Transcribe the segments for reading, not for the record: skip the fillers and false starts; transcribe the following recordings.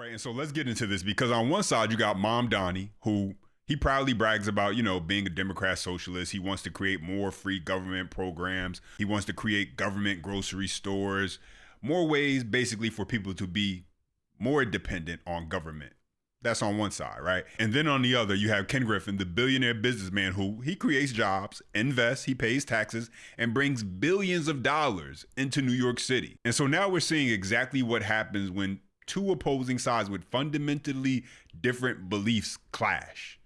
right, and so let's get into this, because on one side you got Mamdani, who he proudly brags about, being a Democrat socialist. He wants to create more free government programs. He wants to create government grocery stores, more ways basically for people to be more dependent on government. That's on one side, right? And then on the other, you have Ken Griffin, the billionaire businessman who he creates jobs, invests, he pays taxes, and brings billions of dollars into New York City. And so now we're seeing exactly what happens when two opposing sides with fundamentally different beliefs clash.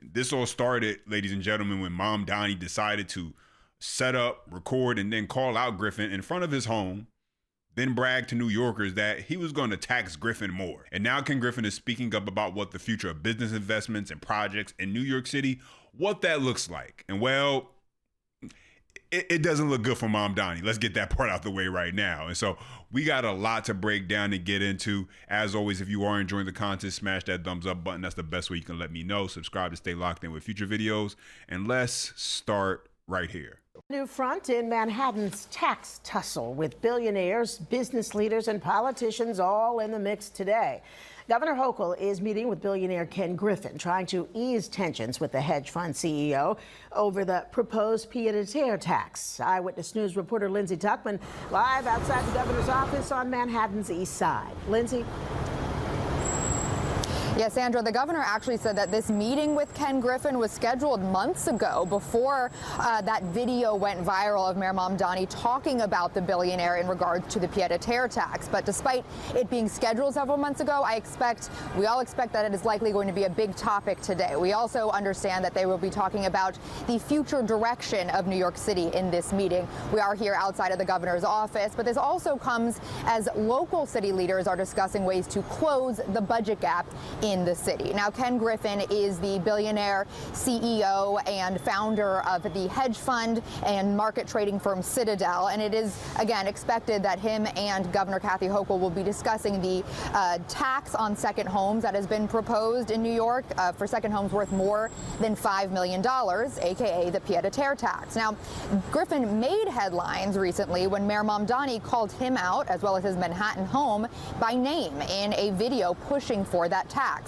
This all started, ladies and gentlemen, when Mamdani decided to set up, record, and then call out Griffin in front of his home, then bragged to New Yorkers that he was going to tax Griffin more. And now Ken Griffin is speaking up about what the future of business investments and projects in New York City, what that looks like. And well, it doesn't look good for Mamdani. Let's get that part out the way right now. And so we got a lot to break down and get into. As always, if you are enjoying the content, smash that thumbs up button. That's the best way you can let me know. Subscribe to stay locked in with future videos. And let's start right here. New front in Manhattan's tax tussle, with billionaires, business leaders, and politicians all in the mix today. Governor Hochul is meeting with billionaire Ken Griffin, trying to ease tensions with the hedge fund CEO over the proposed pied-à-terre tax. Eyewitness News reporter Lindsay Tuckman live outside the governor's office on Manhattan's east side. Lindsay? Yes, Sandra, the governor actually said that this meeting with Ken Griffin was scheduled months ago, before that video went viral of Mayor Mamdani talking about the billionaire in regards to the pied-à-terre tax. But despite it being scheduled several months ago, we all expect that it is likely going to be a big topic today. We also understand that they will be talking about the future direction of New York City in this meeting. We are here outside of the governor's office, but this also comes as local city leaders are discussing ways to close the budget gap in the city. Now, Ken Griffin is the billionaire CEO and founder of the hedge fund and market trading firm Citadel, and it is, again, expected that him and Governor Kathy Hochul will be discussing the tax on second homes that has been proposed in New York for second homes worth more than $5 million, aka the pied-à-terre tax. Now, Griffin made headlines recently when Mayor Mamdani called him out, as well as his Manhattan home, by name in a video pushing for that tax.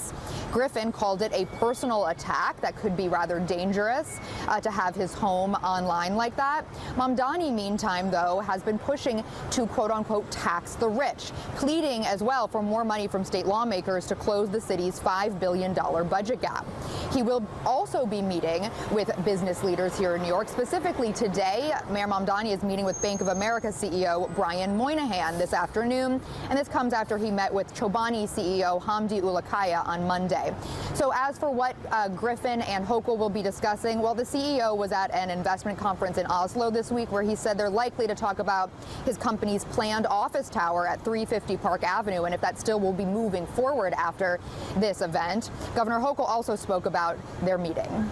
Griffin called it a personal attack that could be rather dangerous to have his home online like that. Mamdani, meantime, though, has been pushing to quote-unquote tax the rich, pleading as well for more money from state lawmakers to close the city's $5 billion budget gap. He will also be meeting with business leaders here in New York. Specifically today, Mayor Mamdani is meeting with Bank of America CEO Brian Moynihan this afternoon, and this comes after he met with Chobani CEO Hamdi Ulukaya on Monday. So as for what Griffin and Hochul will be discussing, well, the CEO was at an investment conference in Oslo this week where he said they're likely to talk about his company's planned office tower at 350 Park Avenue, and if that still will be moving forward after this event. Governor Hochul also spoke about their meeting.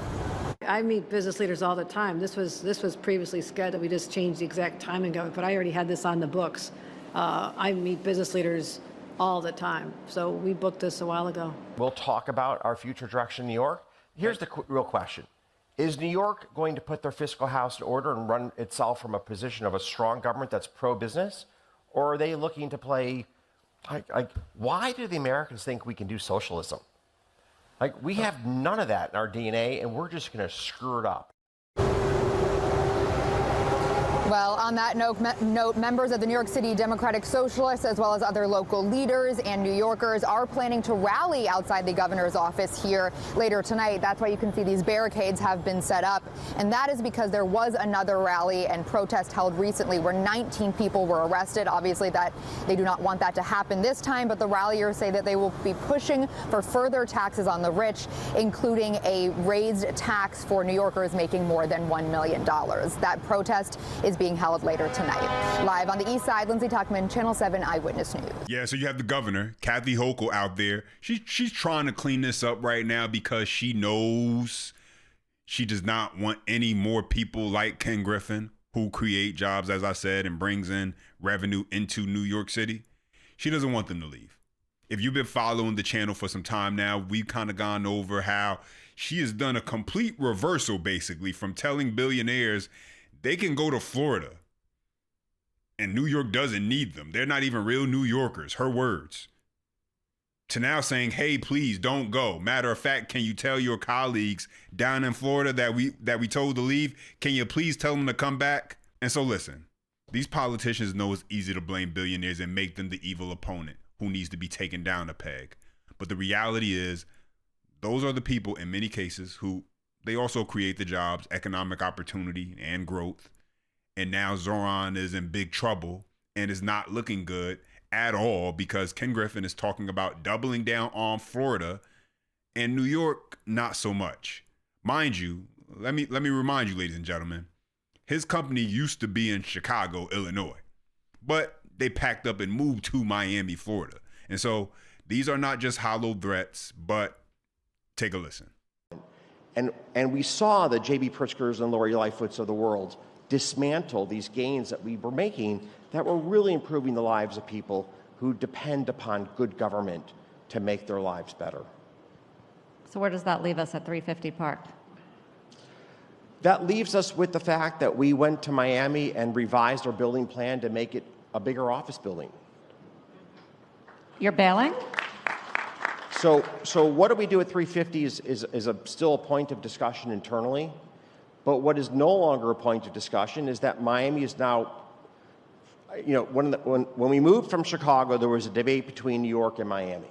I meet business leaders all the time. This was previously scheduled. We just changed the exact timing of it, but I already had this on the books. I meet business leaders all the time. So we booked this a while ago. We'll talk about our future direction in New York. Here's the real question. Is New York going to put their fiscal house in order and run itself from a position of a strong government that's pro-business? Or are they looking to play, why do the Americans think we can do socialism? We have none of that in our DNA, and we're just going to screw it up. Well, on that note, members of the New York City Democratic Socialists, as well as other local leaders and New Yorkers, are planning to rally outside the governor's office here later tonight. That's why you can see these barricades have been set up. And that is because there was another rally and protest held recently where 19 people were arrested. Obviously, that they do not want that to happen this time, but the ralliers say that they will be pushing for further taxes on the rich, including a raised tax for New Yorkers making more than $1 million. That protest is being held later tonight. Live on the east side, Lindsay Tuckman, Channel 7 Eyewitness News. Yeah, so you have the governor, Kathy Hochul, out there. She's trying to clean this up right now because she knows she does not want any more people like Ken Griffin who create jobs, as I said, and brings in revenue into New York City. She doesn't want them to leave. If you've been following the channel for some time now, we've kind of gone over how she has done a complete reversal, basically, from telling billionaires they can go to Florida and New York doesn't need them. They're not even real New Yorkers, her words. to now saying, hey, please don't go. Matter of fact, can you tell your colleagues down in Florida that we told to leave? Can you please tell them to come back? And so listen, these politicians know it's easy to blame billionaires and make them the evil opponent who needs to be taken down a peg. But the reality is, those are the people in many cases who they also create the jobs, economic opportunity, and growth. And now Zoran is in big trouble and is not looking good at all because Ken Griffin is talking about doubling down on Florida and New York, not so much. Mind you, let me remind you, ladies and gentlemen, his company used to be in Chicago, Illinois, but they packed up and moved to Miami, Florida. And so these are not just hollow threats, but take a listen. And we saw the J.B. Pritzkers and Lori Lightfoots of the world dismantle these gains that we were making that were really improving the lives of people who depend upon good government to make their lives better. So where does that leave us at 350 Park? That leaves us with the fact that we went to Miami and revised our building plan to make it a bigger office building. You're bailing? So what do we do at 350 is still a point of discussion internally. But what is no longer a point of discussion is that Miami is now, you know, when we moved from Chicago, there was a debate between New York and Miami.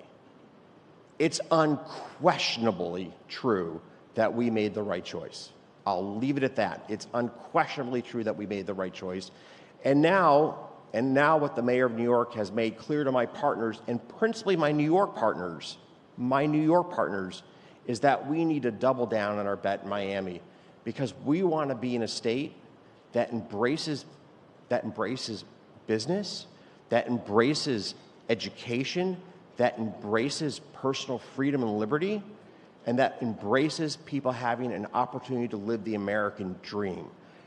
It's unquestionably true that we made the right choice. I'll leave it at that. It's unquestionably true that we made the right choice. And now what the mayor of New York has made clear to my partners, and principally my New York partners, is that we need to double down on our bet in Miami. Because we want to be in a state that embraces business, that embraces education, that embraces personal freedom and liberty, and that embraces people having an opportunity to live the American dream.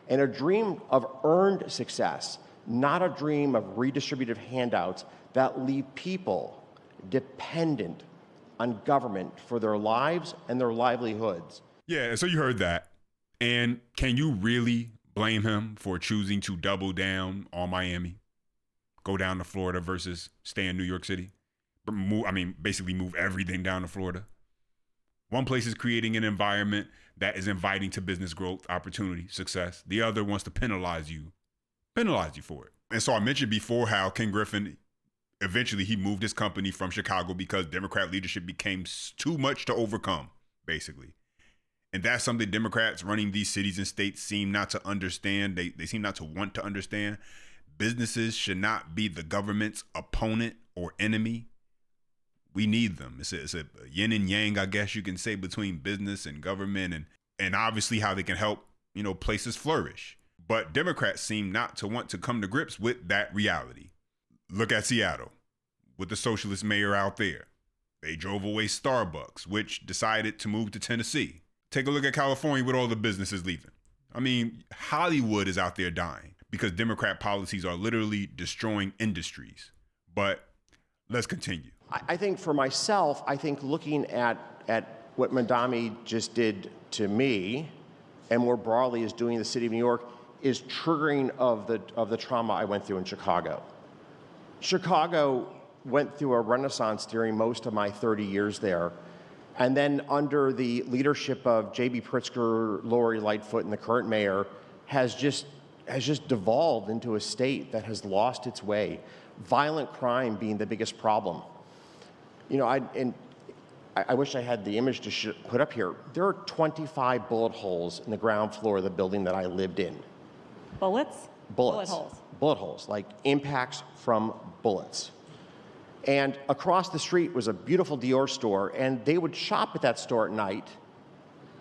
And a dream of earned success, not a dream of redistributive handouts that leave people dependent on government for their lives and their livelihoods. Yeah, so you heard that. And can you really blame him for choosing to double down on Miami, go down to Florida versus stay in New York City? Basically move everything down to Florida. One place is creating an environment that is inviting to business growth, opportunity, success. The other wants to penalize you for it. And so I mentioned before how Ken Griffin, eventually he moved his company from Chicago because Democrat leadership became too much to overcome, basically. And that's something Democrats running these cities and states seem not to understand. They seem not to want to understand. Businesses should not be the government's opponent or enemy. We need them. It's a yin and yang, I guess you can say, between business and government and obviously how they can help, places flourish. But Democrats seem not to want to come to grips with that reality. Look at Seattle with the socialist mayor out there. They drove away Starbucks, which decided to move to Tennessee. Take a look at California with all the businesses leaving. Hollywood is out there dying because Democrat policies are literally destroying industries. But let's continue. I think for myself, looking at what Mamdani just did to me, and more broadly is doing the city of New York, is triggering of the trauma I went through in Chicago. Chicago went through a renaissance during most of my 30 years there. And then under the leadership of J.B. Pritzker, Lori Lightfoot, and the current mayor, has just devolved into a state that has lost its way. Violent crime being the biggest problem. I wish I had the image to put up here. There are 25 bullet holes in the ground floor of the building that I lived in. Bullets? Bullets. Bullet holes. Bullet holes, like impacts from bullets. And across the street was a beautiful Dior store, and they would shop at that store at night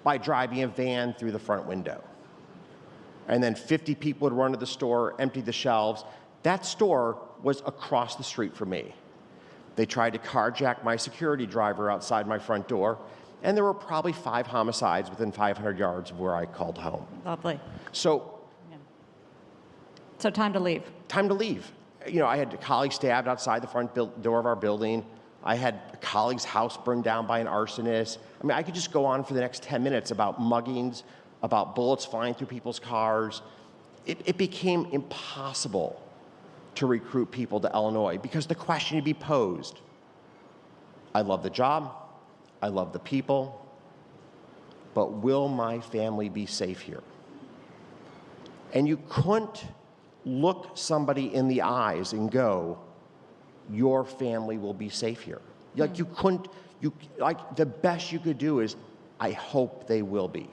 by driving a van through the front window. And then 50 people would run to the store, empty the shelves. That store was across the street from me. They tried to carjack my security driver outside my front door, and there were probably 5 homicides within 500 yards of where I called home. Lovely. So time to leave. Time to leave. I had a colleague stabbed outside the front door of our building. I had a colleague's house burned down by an arsonist. I could just go on for the next 10 minutes about muggings, about bullets flying through people's cars. It became impossible to recruit people to Illinois because the question would be posed. I love the job. I love the people. But will my family be safe here? And you couldn't look somebody in the eyes and go, your family will be safe here. Like you couldn't, like the best you could do is, I hope they will be.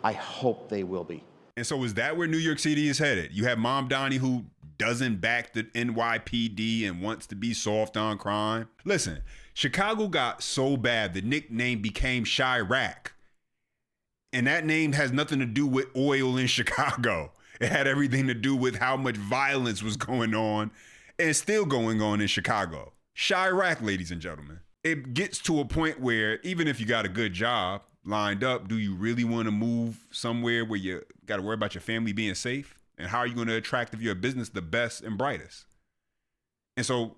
I hope they will be. And so is that where New York City is headed? You have Mamdani, who doesn't back the NYPD and wants to be soft on crime. Listen, Chicago got so bad the nickname became Chirac. And that name has nothing to do with oil in Chicago. It had everything to do with how much violence was going on and still going on in Chicago. Chirac, ladies and gentlemen. It gets to a point where even if you got a good job lined up, do you really want to move somewhere where you got to worry about your family being safe? And how are you going to attract, if you're a business, the best and brightest? And so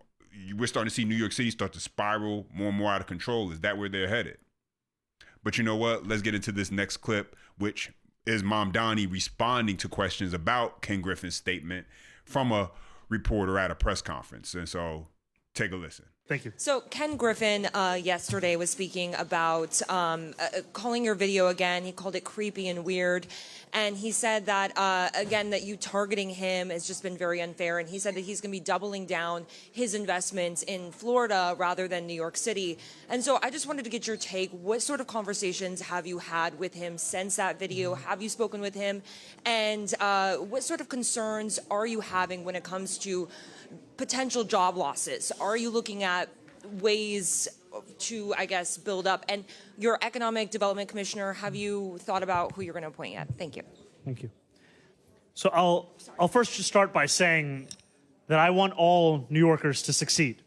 we're starting to see New York City start to spiral more and more out of control. Is that where they're headed? But you know what? Let's get into this next clip, which is Mamdani responding to questions about Ken Griffin's statement from a reporter at a press conference. And so take a listen. Thank you. So Ken Griffin yesterday was speaking about calling your video again. He called it creepy and weird. And he said that, again, that you targeting him has just been very unfair. And he said that he's going to be doubling down his investments in Florida rather than New York City. And so I just wanted to get your take. What sort of conversations have you had with him since that video? Have you spoken with him? And what sort of concerns are you having when it comes to potential job losses? Are you looking at ways to, I guess, build up? And your economic development commissioner, have you thought about who you're going to appoint yet? Thank you. Thank you. So I'll first just start by saying that I want all New Yorkers to succeed.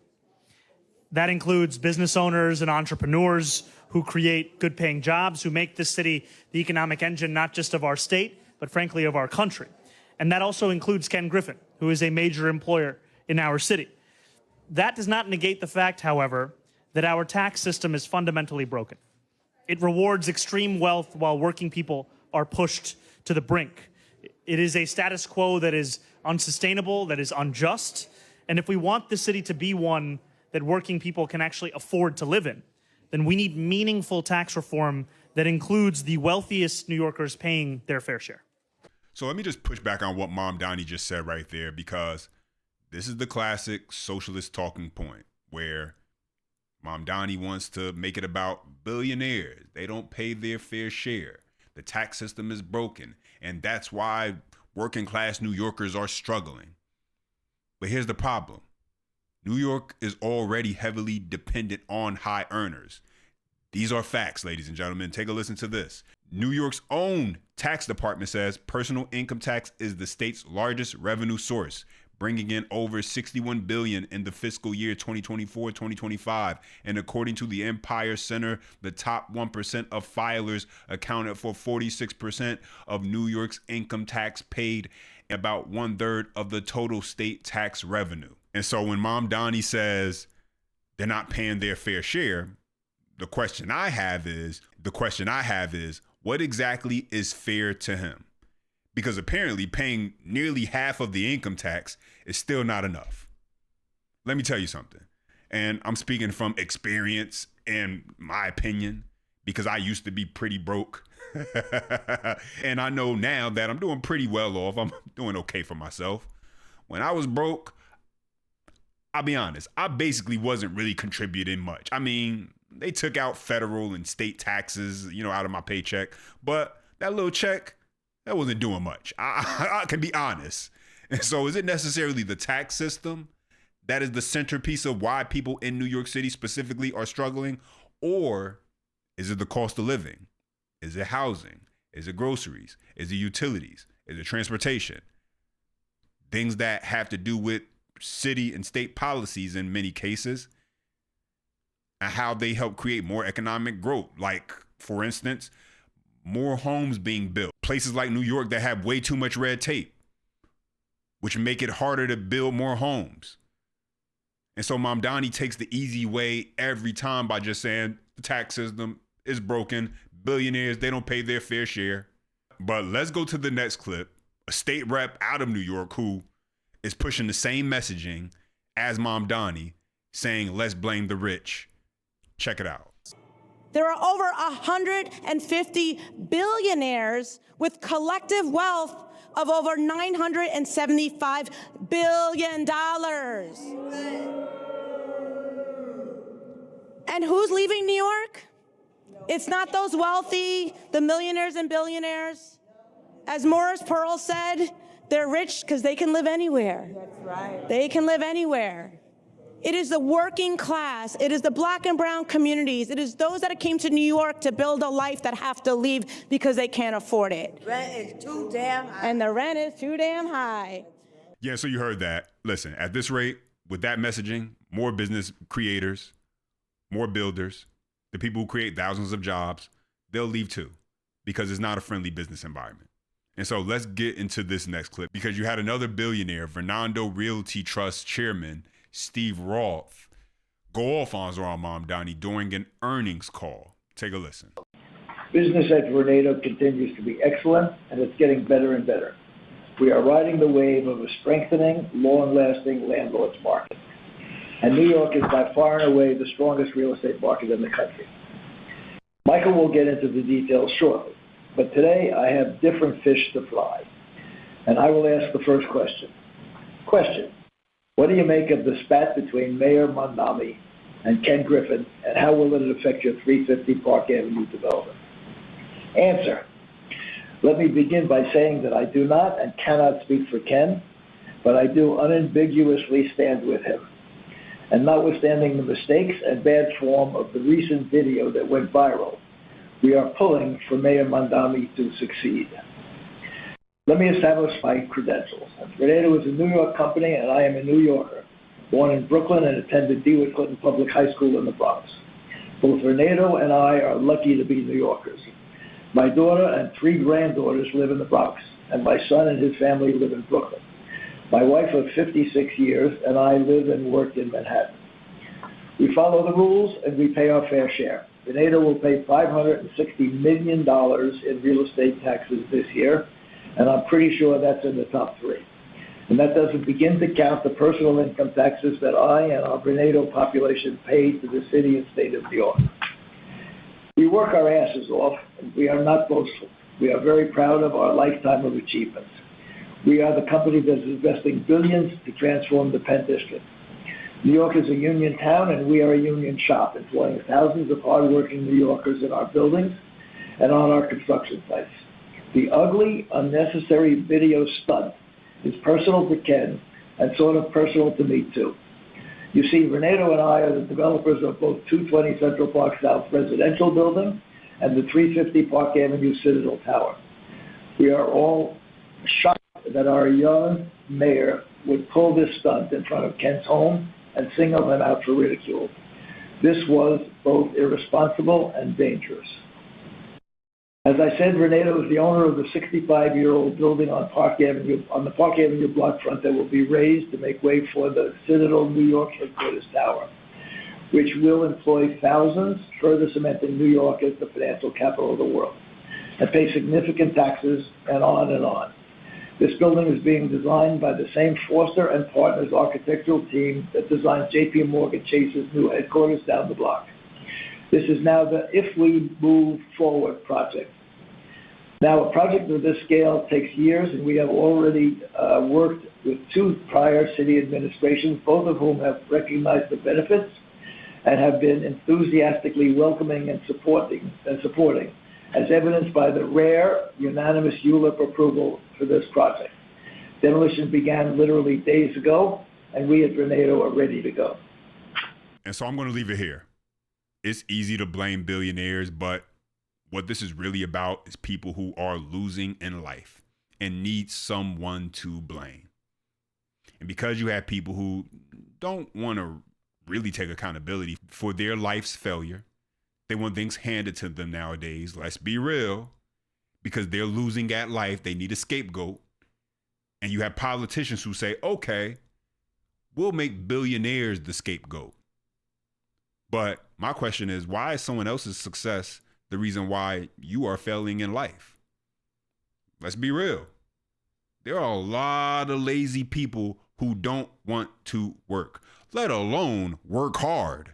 That includes business owners and entrepreneurs who create good-paying jobs, who make this city the economic engine not just of our state, but frankly of our country. And that also includes Ken Griffin, who is a major employer in our city. That does not negate the fact, however, that our tax system is fundamentally broken. It rewards extreme wealth while working people are pushed to the brink. It is a status quo that is unsustainable, that is unjust. And if we want the city to be one that working people can actually afford to live in, then we need meaningful tax reform that includes the wealthiest New Yorkers paying their fair share. So let me just push back on what Mamdani just said right there, because this is the classic socialist talking point where Mamdani wants to make it about billionaires. They don't pay their fair share. The tax system is broken, and that's why working class New Yorkers are struggling. But here's the problem. New York is already heavily dependent on high earners. These are facts, ladies and gentlemen. Take a listen to this. New York's own tax department says personal income tax is the state's largest revenue source, bringing in over $61 billion in the fiscal year 2024-2025. And according to the Empire Center, the top 1% of filers accounted for 46% of New York's income tax paid, about 1/3 of the total state tax revenue. And so when Mamdani says they're not paying their fair share, the question I have is, what exactly is fair to him? Because apparently paying nearly half of the income tax is still not enough. Let me tell you something. And I'm speaking from experience and my opinion, because I used to be pretty broke. And I know now that I'm doing pretty well off. I'm doing okay for myself. When I was broke, I'll be honest, I basically wasn't really contributing much. I mean, they took out federal and state taxes, out of my paycheck. But that little check, that wasn't doing much. I can be honest. And so is it necessarily the tax system that is the centerpiece of why people in New York City specifically are struggling? Or is it the cost of living? Is it housing? Is it groceries? Is it utilities? Is it transportation? Things that have to do with city and state policies in many cases, and how they help create more economic growth. Like, for instance, more homes being built. Places like New York that have way too much red tape, which make it harder to build more homes. And so Mamdani takes the easy way every time by just saying the tax system is broken. Billionaires, they don't pay their fair share. But let's go to the next clip. A state rep out of New York who is pushing the same messaging as Mamdani saying, let's blame the rich. Check it out. There are over 150 billionaires with collective wealth of over $975 billion. And who's leaving New York? It's not those wealthy, the millionaires and billionaires. As Morris Pearl said, they're rich because they can live anywhere. That's right. They can live anywhere. It is the working class. It is the black and brown communities. It is those that came to New York to build a life that have to leave because they can't afford it. Rent is too damn high. And the rent is too damn high. Yeah, so you heard that. Listen, at this rate, with that messaging, more business creators, more builders, the people who create thousands of jobs, they'll leave too, because it's not a friendly business environment. And so let's get into this next clip, because you had another billionaire, Fernando Realty Trust chairman, Steve Roth, go off on Zohran Mamdani during an earnings call. Take a listen. Business at Vornado continues to be excellent, and it's getting better and better. We are riding the wave of a strengthening, long-lasting landlord's market. And New York is by far and away the strongest real estate market in the country. Michael will get into the details shortly, but today I have different fish to fry. And I will ask the first question. Question: what do you make of the spat between Mayor Mamdani and Ken Griffin, and how will it affect your 350 Park Avenue development? Answer: let me begin by saying that I do not and cannot speak for Ken, but I do unambiguously stand with him. And notwithstanding the mistakes and bad form of the recent video that went viral, we are pulling for Mayor Mamdani to succeed. Let me establish my credentials. Vornado is a New York company, and I am a New Yorker, born in Brooklyn and attended DeWitt Clinton Public High School in the Bronx. Both Vornado and I are lucky to be New Yorkers. My daughter and 3 granddaughters live in the Bronx, and my son and his family live in Brooklyn. My wife of 56 years and I live and work in Manhattan. We follow the rules and we pay our fair share. Vornado will pay $560 million in real estate taxes this year, and I'm pretty sure that's in the top 3. And that doesn't begin to count the personal income taxes that I and our Vornado population pay to the city and state of New York. We work our asses off, and we are not boastful. We are very proud of our lifetime of achievements. We are the company that is investing billions to transform the Penn District. New York is a union town, and we are a union shop, employing thousands of hardworking New Yorkers in our buildings and on our construction sites. The ugly, unnecessary video stunt is personal to Ken and sort of personal to me, too. You see, Vornado and I are the developers of both 220 Central Park South residential building and the 350 Park Avenue Citadel Tower. We are all shocked that our young mayor would pull this stunt in front of Ken's home and single him out for ridicule. This was both irresponsible and dangerous. As I said, Vornado is the owner of the 65-year-old building on the Park Avenue block front that will be raised to make way for the Citadel New York headquarters tower, which will employ thousands, further cementing New York as the financial capital of the world, and pay significant taxes, and on and on. This building is being designed by the same Foster and Partners architectural team that designed J.P. Morgan Chase's new headquarters down the block. This is now the If We Move Forward project. Now, a project of this scale takes years, and we have already worked with 2 prior city administrations, both of whom have recognized the benefits and have been enthusiastically welcoming and supporting, as evidenced by the rare, unanimous ULIP approval for this project. Demolition began literally days ago, and we at Vornado are ready to go. And so I'm going to leave it here. It's easy to blame billionaires, but what this is really about is people who are losing in life and need someone to blame. And because you have people who don't want to really take accountability for their life's failure, they want things handed to them nowadays. Let's be real. Because they're losing at life, they need a scapegoat. And you have politicians who say, okay, we'll make billionaires the scapegoat. But my question is, why is someone else's success the reason why you are failing in life? Let's be real. There are a lot of lazy people who don't want to work. let alone work hard.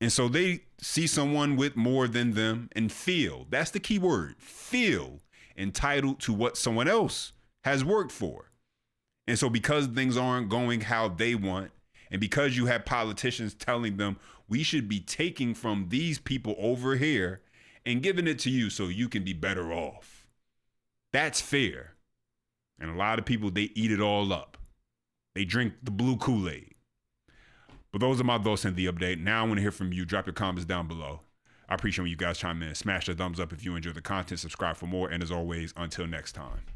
And so they see someone with more than them and feel, that's the key word, feel entitled to what someone else has worked for. And so because things aren't going how they want, and because you have politicians telling them we should be taking from these people over here and giving it to you so you can be better off, that's fair. And a lot of people, they eat it all up. They drink the blue Kool-Aid. But those are my thoughts in the update. Now I want to hear from you. Drop your comments down below. I appreciate when you guys chime in. Smash the thumbs up if you enjoy the content. Subscribe for more. And as always, until next time.